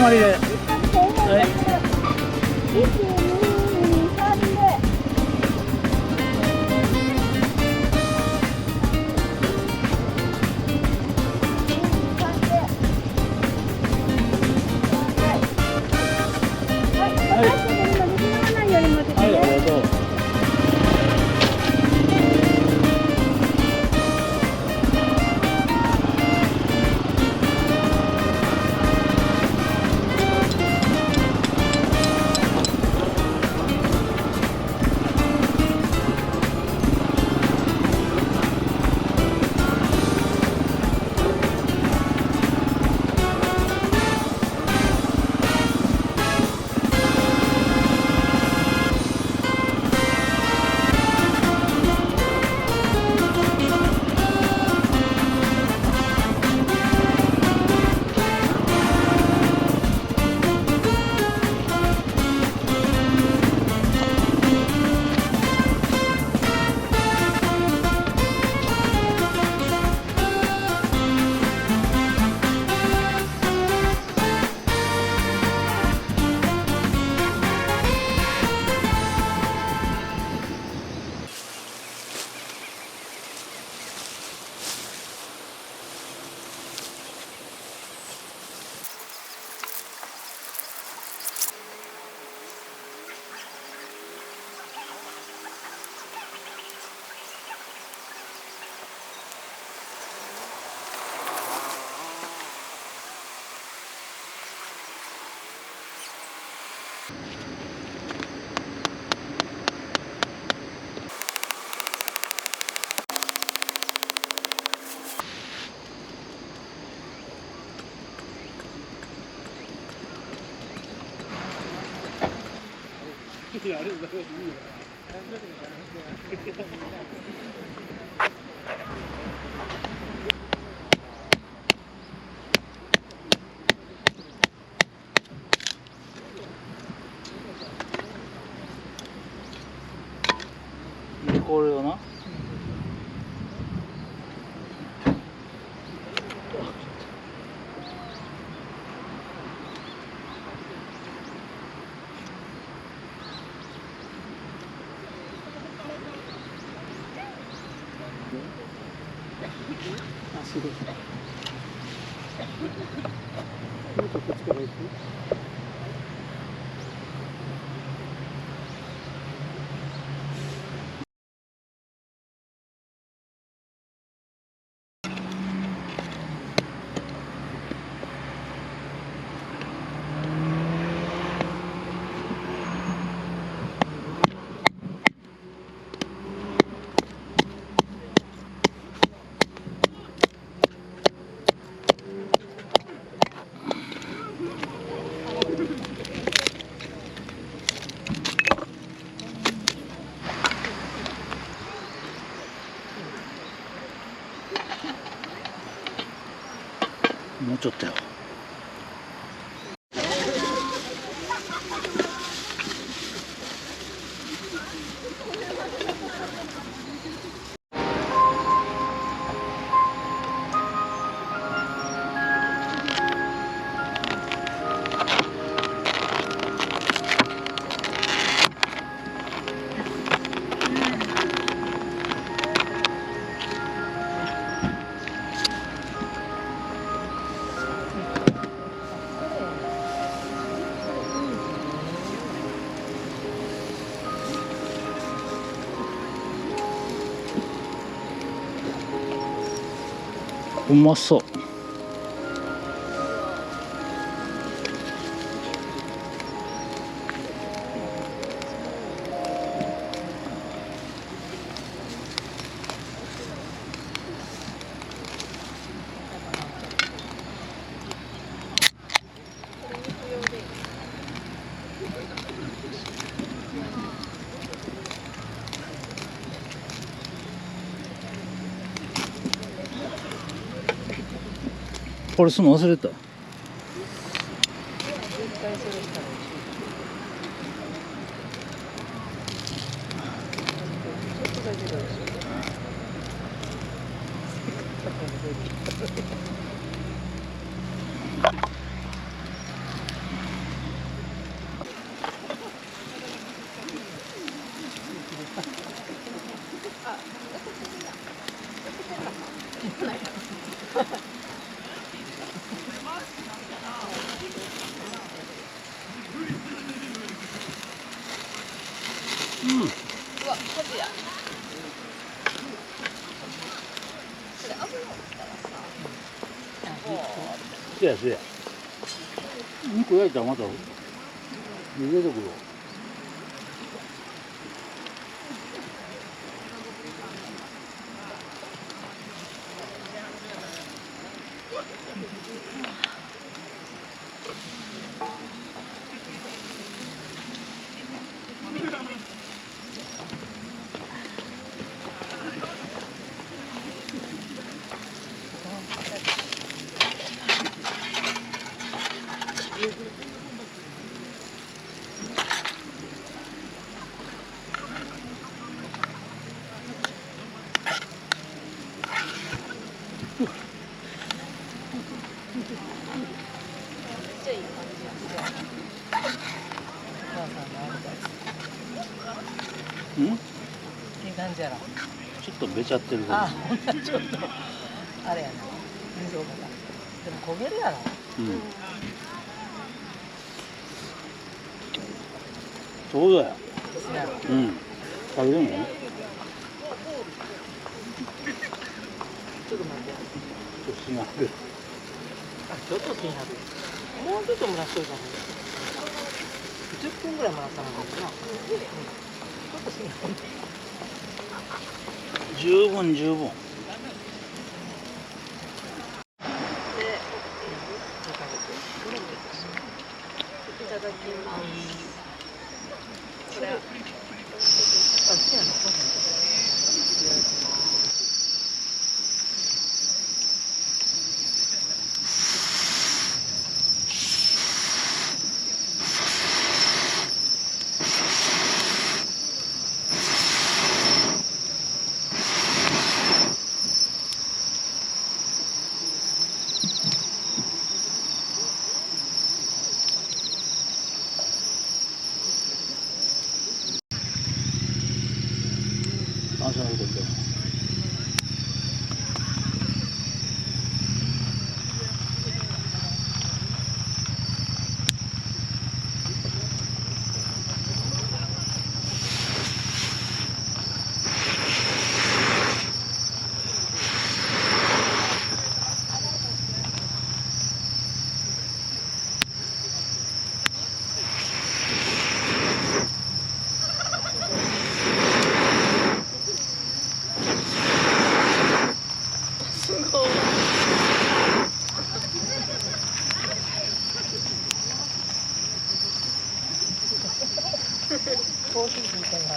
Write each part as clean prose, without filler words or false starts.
まりで。はい。これをな。足で。もうちょっと力いく。もうちょっとよ。うまそう。これすんの忘れた。せやせや。肉焼いたらまた逃げてくる。うん？いい感じやろ。ちょっとべちゃってる。あ、ほんなちょっとあれやな。水をまた。でも焦げるやろ。うん。ちょうどや。うん。食べれんの？ちょっと待って。ちょっとしなる。あ、ちょっとしんはる。もうちょっと蒸らしといた方がいい。10分ぐらい蒸らさなあかんな。ちょっとしんはる。十分十分。いただきます。これ、あ、好きなの？お母さんと。朝のこと言って。すごい。コーヒーついたな。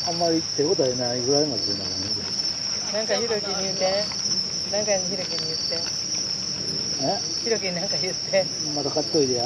あんまり手応えないぐらいまで出なかね。なんかひろきに言って。なんかひろきに言って。え？ひろきになんか言って。また買っといてや。